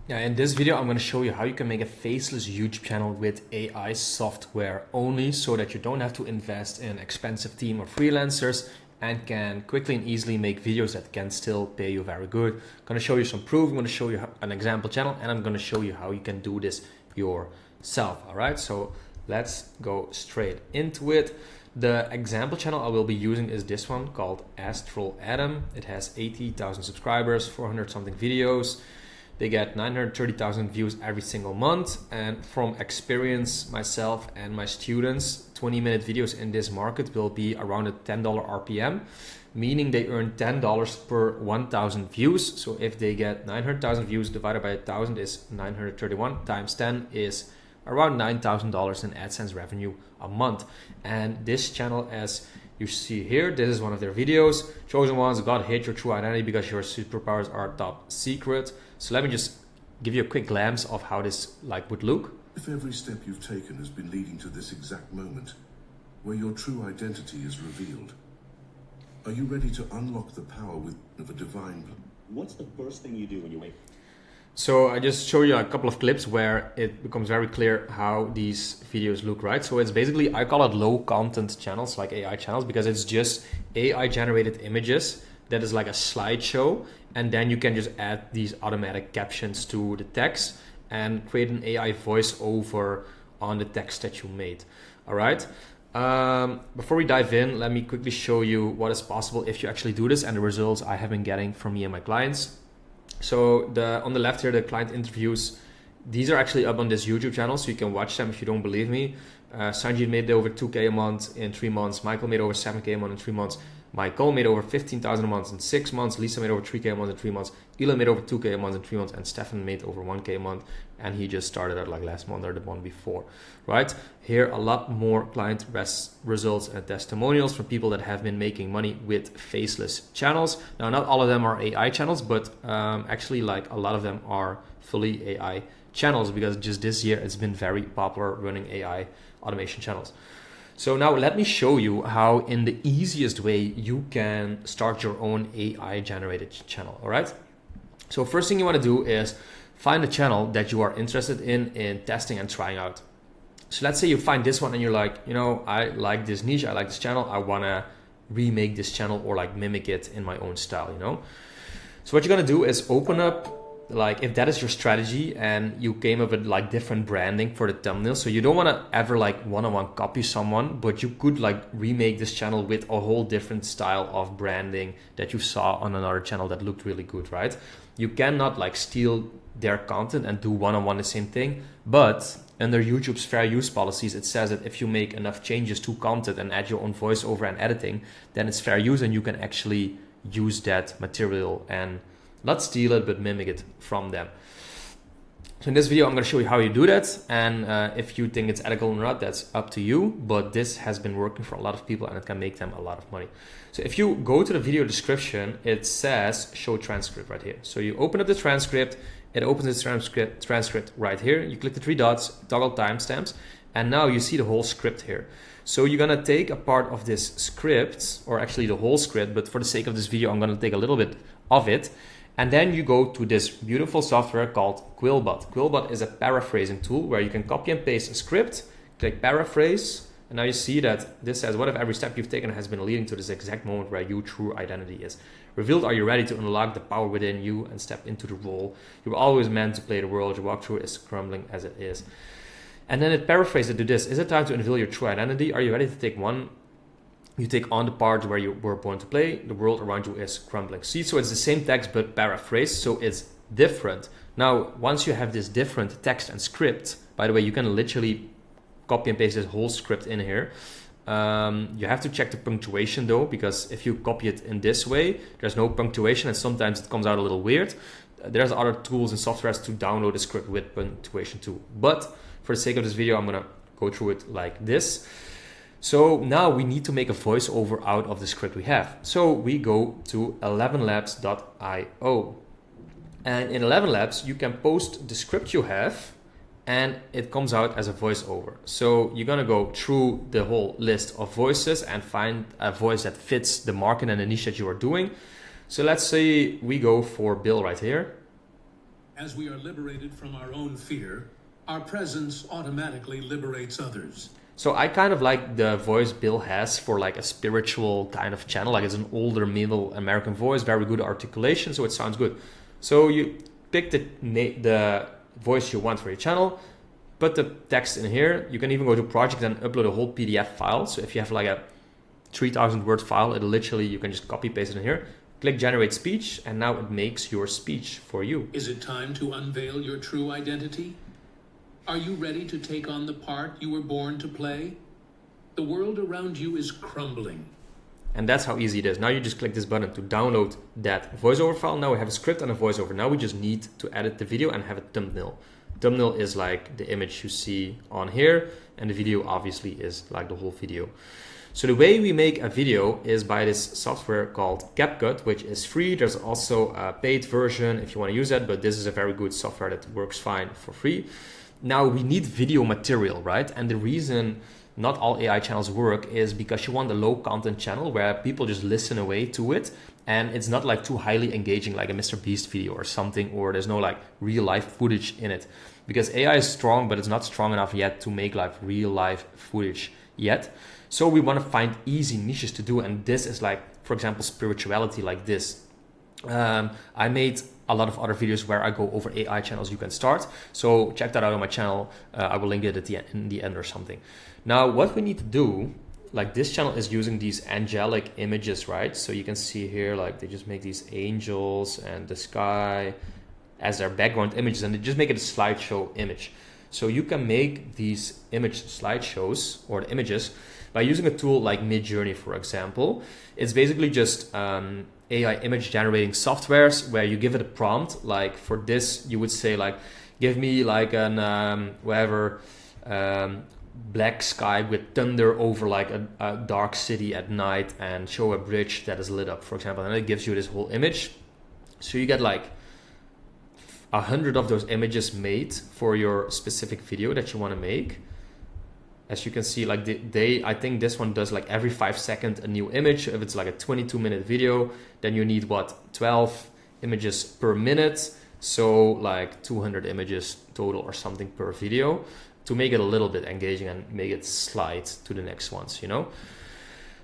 Yeah, in this video, I'm going to show you how you can make a faceless YouTube channel with AI software only so that you don't have to invest in an expensive team or freelancers and can quickly and easily make videos that can still pay you very good. I'm going to show you some proof. I'm going to show you an example channel and I'm going to show you how you can do this yourself. All right, so let's go straight into it. The example channel I will be using is this one called Astral Adam. It has 80,000 subscribers, 400 something videos. They get 930,000 views every single month. And from experience, myself and my students, 20-minute videos in this market will be around a $10 RPM, meaning they earn $10 per 1,000 views. So if they get 900,000 views divided by 1,000 is 931 times 10 is around $9,000 in AdSense revenue a month. And this channel, as you see here, this is one of their videos. Chosen ones, God hate your true identity because your superpowers are top secret. So let me just give you a quick glance of how this would look. If every step you've taken has been leading to this exact moment, where your true identity is revealed, are you ready to unlock the power of a divine? What's the first thing you do when you wake? So I just show you a couple of clips where it becomes very clear how these videos look, right? So it's basically, I call it low content channels, like AI channels, because it's just AI generated images that is like a slideshow. And then you can just add these automatic captions to the text and create an AI voiceover on the text that you made. All right. Before we dive in, let me quickly show you what is possible if you actually do this and the results I have been getting from me and my clients. So on the left here, the client interviews, these are actually up on this YouTube channel, so you can watch them if you don't believe me. Sanjit made over 2K a month in 3 months. Michael made over 7K a month in 3 months. Michael made over 15,000 a month in 6 months. Lisa made over 3K a month in 3 months. Elon made over 2K a month in 3 months. And Stefan made over 1K a month. And he just started out like last month or the one before, right? Here, a lot more client results and testimonials from people that have been making money with faceless channels. Now, not all of them are AI channels, but actually like a lot of them are fully AI channels because just this year it's been very popular running AI automation channels. So now let me show you how in the easiest way you can start your own AI generated channel, all right? So first thing you want to do is find a channel that you are interested in testing and trying out. So let's say you find this one and you're like, you know, I like this niche, I like this channel, I want to remake this channel or like mimic it in my own style, you know? So what you're going to do is open up, like if that is your strategy and you came up with like different branding for the thumbnail, so you don't want to ever like one-on-one copy someone, but you could like remake this channel with a whole different style of branding that you saw on another channel that looked really good, right? You cannot like steal their content and do one-on-one the same thing, but under YouTube's fair use policies, it says that if you make enough changes to content and add your own voiceover and editing, then it's fair use and you can actually use that material and not steal it, but mimic it from them. So in this video, I'm going to show you how you do that. And if you think it's ethical or not, that's up to you. But this has been working for a lot of people and it can make them a lot of money. So if you go to the video description, it says show transcript right here. So you open up the transcript, it opens the transcript right here. You click the 3 dots, toggle timestamps, and now you see the whole script here. So you're going to take a part of this script, or actually the whole script, but for the sake of this video, I'm going to take a little bit of it. And then you go to this beautiful software called Quillbot. Quillbot is a paraphrasing tool where you can copy and paste a script, click paraphrase, and now you see that this says, what if every step you've taken has been leading to this exact moment where your true identity is revealed? Are you ready to unlock the power within you and step into the role you were always meant to play? The world you walk through is crumbling as it is. And then it paraphrases to this. Is it time to unveil your true identity? Are you ready to take one? You take on the part where you were born to play. The world around you is crumbling. See, so it's the same text, but paraphrased, so it's different. Now, once you have this different text and script, by the way, you can literally copy and paste this whole script in here. You have to check the punctuation though, because if you copy it in this way, there's no punctuation and sometimes it comes out a little weird. There's other tools and softwares to download a script with punctuation too. But for the sake of this video, I'm gonna go through it like this. So now we need to make a voiceover out of the script we have. So we go to 11labs.io. And in 11 Labs, you can post the script you have and it comes out as a voiceover. So you're gonna go through the whole list of voices and find a voice that fits the market and the niche that you are doing. So let's say we go for Bill right here. As we are liberated from our own fear, our presence automatically liberates others. So I kind of like the voice Bill has for like a spiritual kind of channel. Like it's an older middle American voice, very good articulation, so it sounds good. So you pick the voice you want for your channel, put the text in here. You can even go to project and upload a whole PDF file. So if you have like a 3,000 word file, it literally, you can just copy paste it in here. Click generate speech, and now it makes your speech for you. Is it time to unveil your true identity? Are you ready to take on the part you were born to play? The world around you is crumbling. And that's how easy it is. Now you just click this button to download that voiceover file. Now we have a script and a voiceover. Now we just need to edit the video and have a thumbnail. Thumbnail is like the image you see on here, and the video obviously is like the whole video. So the way we make a video is by this software called CapCut, which is free. There's also a paid version if you want to use that, but this is a very good software that works fine for free. Now we need video material, right? And the reason not all AI channels work is because you want a low content channel where people just listen away to it, and it's not like too highly engaging like a Mr. Beast video or something, or there's no like real life footage in it, because AI is strong, but it's not strong enough yet to make like real life footage yet. So we want to find easy niches to do, and this is like, for example, spirituality like this. I made a lot of other videos where I go over AI channels you can start. So check that out on my channel. I will link it at in the end or something. Now, what we need to do, like this channel is using these angelic images, right? So you can see here, like they just make these angels and the sky as their background images, and they just make it a slideshow image. So you can make these image slideshows or the images by using a tool like Midjourney, for example. It's basically just AI image generating softwares where you give it a prompt. Like for this, you would say like, give me like an black sky with thunder over like a dark city at night, and show a bridge that is lit up, for example. And it gives you this whole image. So you get like 100 of those images made for your specific video that you want to make. As you can see, like I think this one does like every 5 seconds a new image. If it's like a 22-minute video, then you need what, 12 images per minute. So like 200 images total or something per video to make it a little bit engaging and make it slide to the next ones, you know?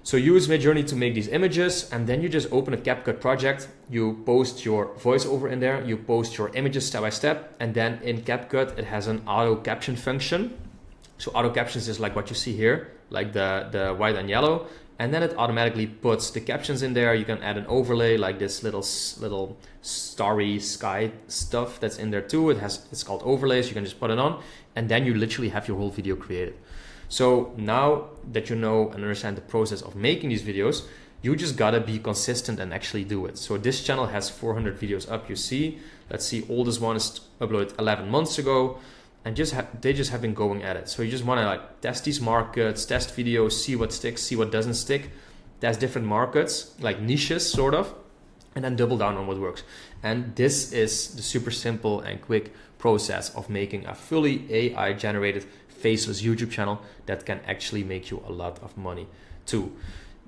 So use Midjourney to make these images, and then you just open a CapCut project. You post your voiceover in there, you post your images step by step, and then in CapCut it has an auto caption function. So auto captions is like what you see here, like the white and yellow, and then it automatically puts the captions in there. You can add an overlay like this little starry sky stuff that's in there too. It's called overlays. You can just put it on, and then you literally have your whole video created. So now that you know and understand the process of making these videos, you just gotta be consistent and actually do it. So this channel has 400 videos up, you see. Let's see, oldest one is uploaded 11 months ago, and they just have been going at it. So you just wanna like test these markets, test videos, see what sticks, see what doesn't stick, test different markets, like niches sort of, and then double down on what works. And this is the super simple and quick process of making a fully AI generated faceless YouTube channel that can actually make you a lot of money too.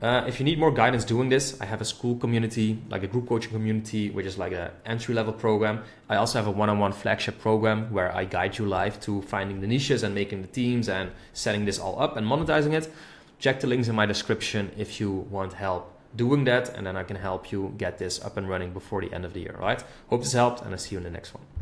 If you need more guidance doing this, I have a school community, like a group coaching community, which is like an entry-level program. I also have a one-on-one flagship program where I guide you live to finding the niches and making the teams and setting this all up and monetizing it. Check the links in my description if you want help doing that, and then I can help you get this up and running before the end of the year. All right? Hope this helped, and I'll see you in the next one.